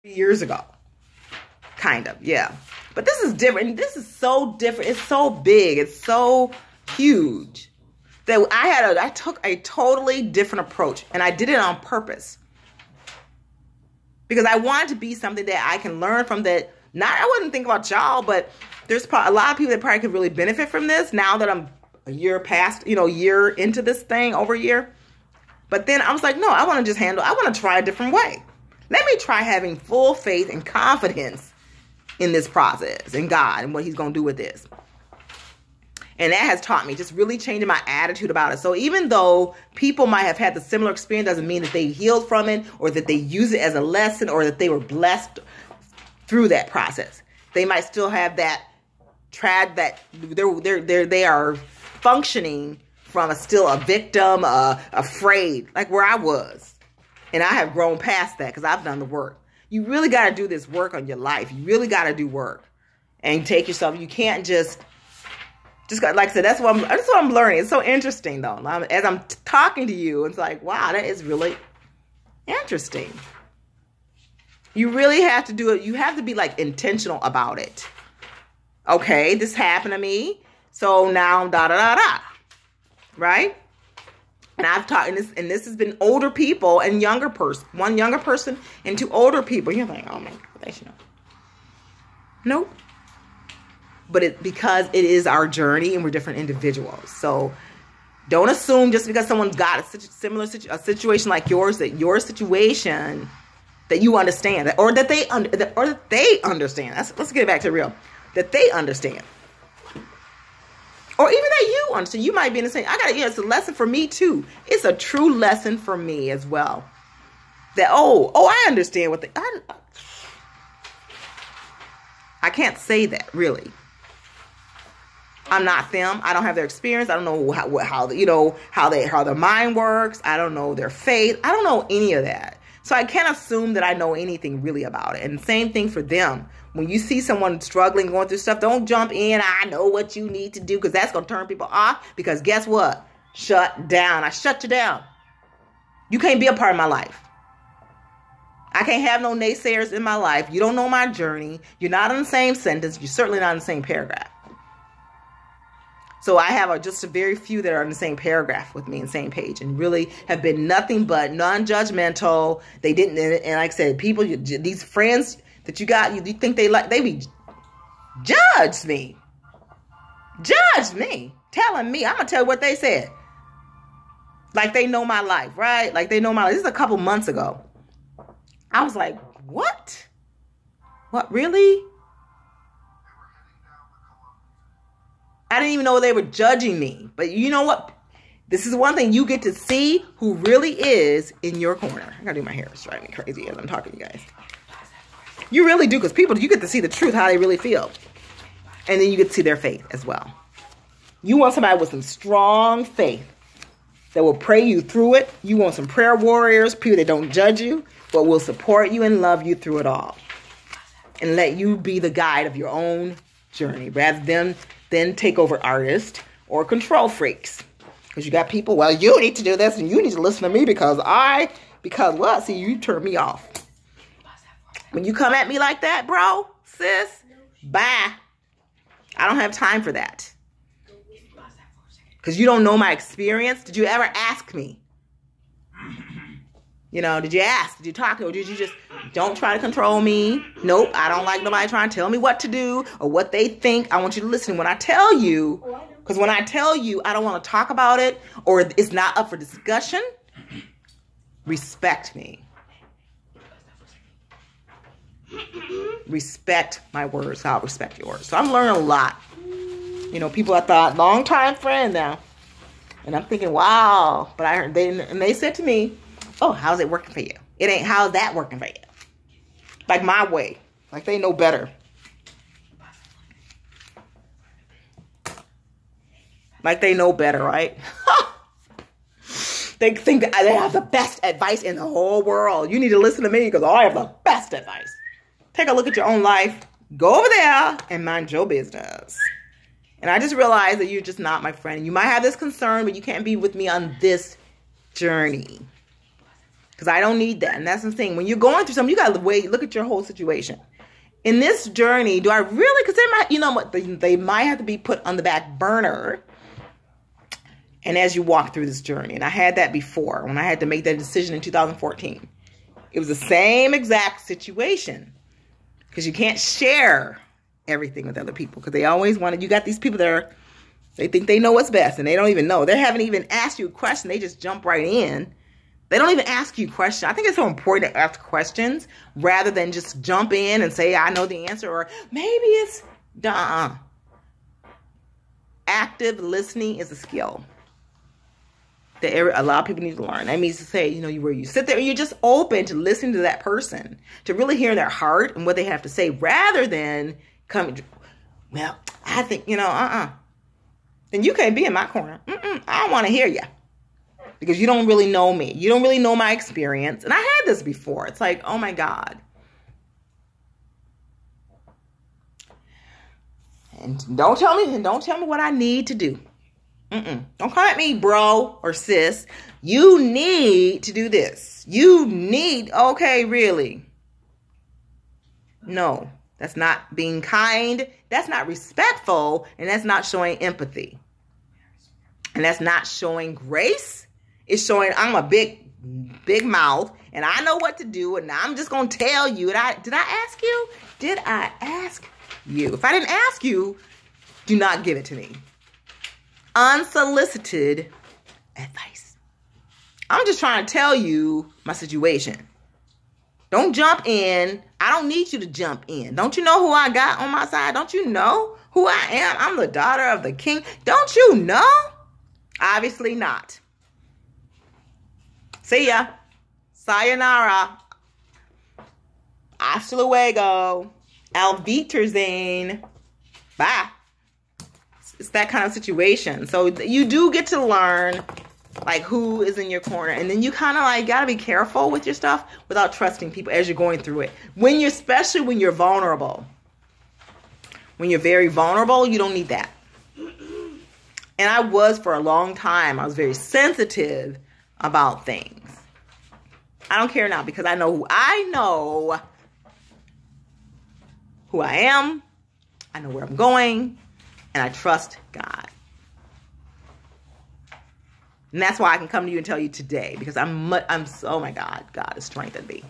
years ago. Kind of, yeah. But this is different. This is so different. It's so big. It's so huge that I took a totally different approach, and I did it on purpose because I wanted to be something that I can learn from. That I wouldn't think about y'all, but there's probably a lot of people that probably could really benefit from this now that I'm a year past, year into this thing, over a year. But then I was like, no, I want to try a different way. Let me try having full faith and confidence in this process, in God and what he's going to do with this. And that has taught me just really changing my attitude about it. So even though people might have had the similar experience, doesn't mean that they healed from it or that they use it as a lesson or that they were blessed through that process. They might still have that they are functioning from still a victim, afraid, like where I was. And I have grown past that because I've done the work. You really got to do this work on your life. You really got to do work and take yourself. You can't just like I said, that's what I'm learning. It's so interesting though. As I'm talking to you, it's like, wow, that is really interesting. You really have to do it. You have to be like intentional about it. Okay, this happened to me. So now right? And I've taught, and this has been older people and younger person, one younger person and two older people. You're like, oh my God, they should know. Nope. But because it is our journey and we're different individuals. So don't assume just because someone's got a similar situation like yours, that your situation, that you understand, or that they understand. Let's get back to real. That they understand. Or even that you understand. You might be in the same. It's a lesson for me too. It's a true lesson for me as well. That, I understand what I can't say that, really. I'm not them. I don't have their experience. I don't know how their mind works. I don't know their faith. I don't know any of that. So I can't assume that I know anything really about it. And same thing for them. When you see someone struggling, going through stuff, don't jump in. I know what you need to do, because that's going to turn people off. Because guess what? Shut down. I shut you down. You can't be a part of my life. I can't have no naysayers in my life. You don't know my journey. You're not in the same sentence. You're certainly not in the same paragraph. So I have just a very few that are in the same paragraph with me, in the same page, and really have been nothing but non-judgmental. They didn't, and like I said, people, these friends that you got, you think they judge me, telling me, I'm gonna tell you what they said, like they know my life, right? Like they know my life. This is a couple months ago. I was like, what? What, really? I didn't even know they were judging me. But you know what? This is one thing, you get to see who really is in your corner. I gotta do my hair. It's driving me crazy as I'm talking to you guys. You really do, because people, you get to see the truth, how they really feel. And then you get to see their faith as well. You want somebody with some strong faith that will pray you through it. You want some prayer warriors, people that don't judge you, but will support you and love you through it all. And let you be the guide of your own journey, rather than take over artists or control freaks. Because you got people, well, you need to do this and you need to listen to me because what? See, you turn me off. When you come at me like that, bro, sis, bye. I don't have time for that. Because you don't know my experience. Did you ever ask me? Did you ask? Did you talk to me? Or did you just, don't try to control me? Nope, I don't like nobody trying to tell me what to do or what they think. I want you to listen when I tell you. Because when I tell you, I don't want to talk about it or it's not up for discussion. Respect me. Respect my words. I'll respect yours. So I'm learning a lot. People I thought, long time friend now. And I'm thinking, wow. But I heard they said to me, oh, how's it working for you? It ain't, how's that working for you? Like my way. Like they know better. Like they know better, right? They think that they have the best advice in the whole world. You need to listen to me because I have the best advice. Take a look at your own life. Go over there and mind your business. And I just realized that you're just not my friend. You might have this concern, but you can't be with me on this journey. Because I don't need that. And that's the thing. When you're going through something, you got to look at your whole situation. In this journey, do I really, because they might, you know what, they might have to be put on the back burner. And as you walk through this journey, and I had that before when I had to make that decision in 2014. It was the same exact situation. Because you can't share everything with other people. Because they always wanted, you got these people that they think they know what's best. And they don't even know. They haven't even asked you a question. They just jump right in. They don't even ask you questions. I think it's so important to ask questions rather than just jump in and say, I know the answer. Or maybe it's, active listening is a skill that a lot of people need to learn. That means to say, you know, where you sit there and you're just open to listening to that person, to really hear their heart and what they have to say, rather than coming, well, I think, you know, then you can't be in my corner. I don't want to hear you. Because you don't really know me. You don't really know my experience. And I had this before. It's like, oh my God. And don't tell me what I need to do. Don't come at me, bro or sis. You need to do this. You need, okay, really. No, that's not being kind. That's not respectful. And that's not showing empathy. And that's not showing grace. It's showing I'm a big mouth and I know what to do and I'm just going to tell you. Did I ask you? Did I ask you? If I didn't ask you, do not give it to me. Unsolicited advice. I'm just trying to tell you my situation. Don't jump in. I don't need you to jump in. Don't you know who I got on my side? Don't you know who I am? I'm the daughter of the king. Don't you know? Obviously not. See ya. Sayonara. Hasta luego. Auf Wiedersehen. Bye. It's that kind of situation. So you do get to learn like who is in your corner. And then you kind of like got to be careful with your stuff without trusting people as you're going through it. Especially when you're vulnerable. When you're very vulnerable, you don't need that. And I was for a long time. I was very sensitive about things. I don't care now because I know who I am. I know where I'm going. And I trust God. And that's why I can come to you and tell you today. Because oh my God, God has strengthened me.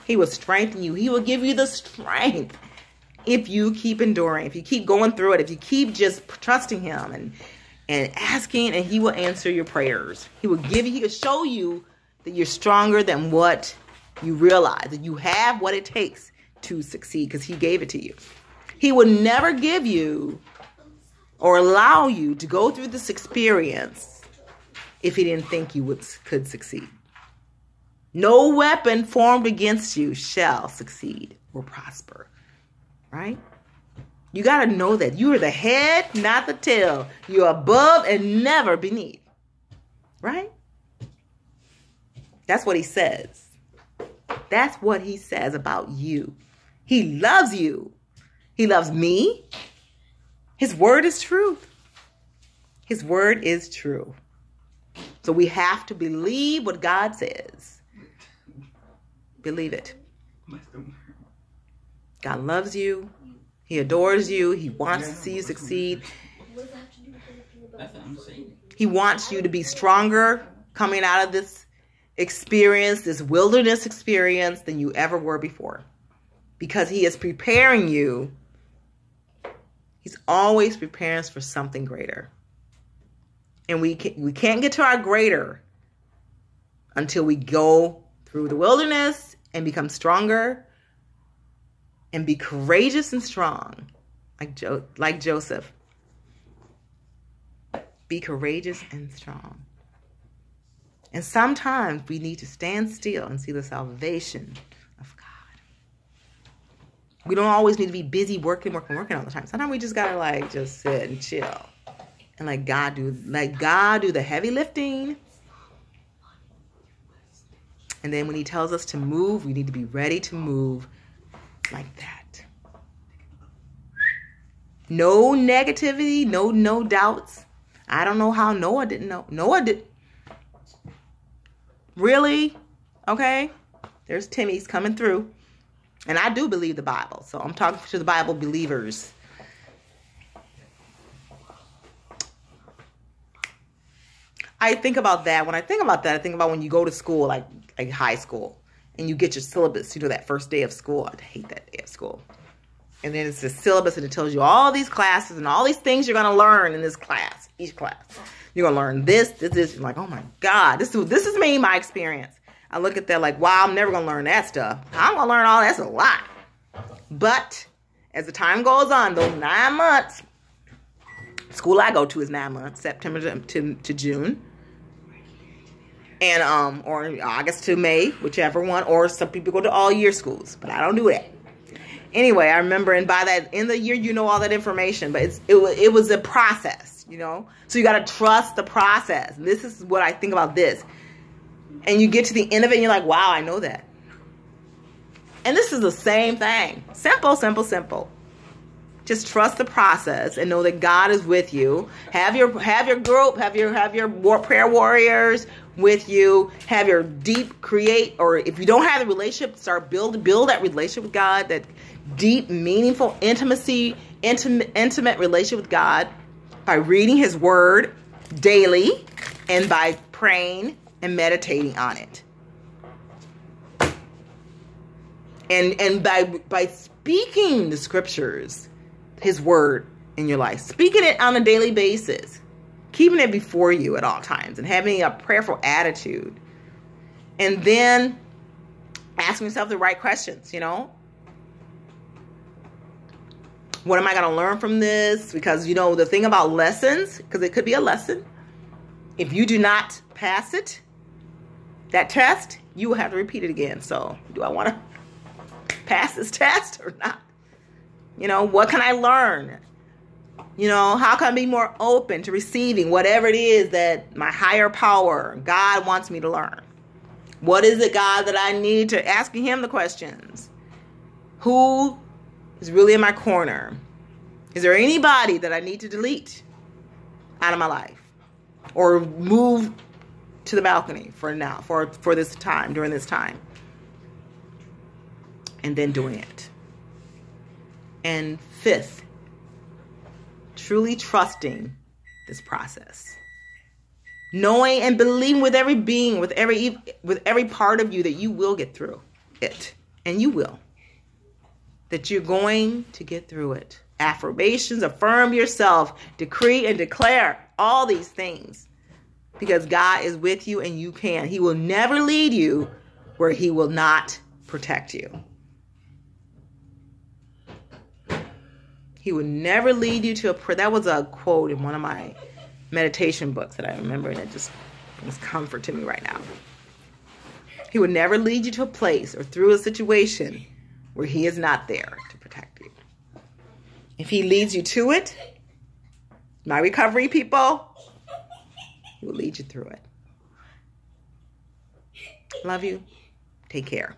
He will strengthen you. He will give you the strength. If you keep enduring. If you keep going through it. If you keep just trusting Him and asking, and He will answer your prayers. He will show you that you're stronger than what you realize. That you have what it takes to succeed because He gave it to you. He will never give you or allow you to go through this experience if He didn't think you could succeed. No weapon formed against you shall succeed or prosper. Right? You got to know that you are the head, not the tail. You're above and never beneath. Right? That's what He says. That's what He says about you. He loves you. He loves me. His word is truth. His word is true. So we have to believe what God says. Believe it. God loves you. He adores you. He wants to see you succeed. He wants you to be stronger coming out of this experience, this wilderness experience, than you ever were before. Because He is preparing you. He's always preparing us for something greater. And we can't get to our greater until we go through the wilderness and become stronger and be courageous and strong, like Joseph. Be courageous and strong. And sometimes we need to stand still and see the salvation of God. We don't always need to be busy working all the time. Sometimes we just gotta just sit and chill and let God do the heavy lifting. And then when He tells us to move, we need to be ready to move like that. No negativity, no doubts. I don't know how Noah didn't know. Noah did. Really? Okay? There's Timmy's coming through. And I do believe the Bible. So I'm talking to the Bible believers. I think about that. When I think about that, I think about when you go to school, like high school, and you get your syllabus, that first day of school. I hate that day of school. And then it's the syllabus, and it tells you all these classes and all these things you're going to learn in this class, each class. You're going to learn this. You're like, oh my God, this is me, my experience. I look at that like, wow, I'm never going to learn that stuff. I'm going to learn all that's a lot. But as the time goes on, those 9 months, school I go to is 9 months, September to June. And, or August to May, whichever one. Or some people go to all year schools, but I don't do that. Anyway, I remember, and by that end of the year, you know all that information, but it was a process, So you got to trust the process. And this is what I think about this. And you get to the end of it, and you're like, wow, I know that. And this is the same thing. Simple, simple, simple. Just trust the process and know that God is with you. Have your group, have your prayer warriors with you. Have your or if you don't have a relationship, start build that relationship with God, that deep, meaningful, intimate relationship with God by reading His Word daily and by praying and meditating on it. And by speaking the scriptures, His Word in your life, speaking it on a daily basis, keeping it before you at all times, and having a prayerful attitude, and then asking yourself the right questions. What am I going to learn from this? Because the thing about lessons, because it could be a lesson, if you do not pass it, that test, you will have to repeat it again. So do I want to pass this test or not? What can I learn? How can I be more open to receiving whatever it is that my higher power, God, wants me to learn? What is it, God, that I need to asking Him the questions? Who is really in my corner? Is there anybody that I need to delete out of my life or move to the balcony for now, for this time, during this time? And then doing it. And fifth, truly trusting this process. Knowing and believing with every being, with every part of you that you will get through it. And you will. That you're going to get through it. Affirmations, affirm yourself, decree and declare all these things. Because God is with you and you can. He will never lead you where He will not protect you. He would never lead you to a prayer. That was a quote in one of my meditation books that I remember, and it just brings comfort to me right now. He would never lead you to a place or through a situation where He is not there to protect you. If He leads you to it, my recovery people, He will lead you through it. Love you. Take care.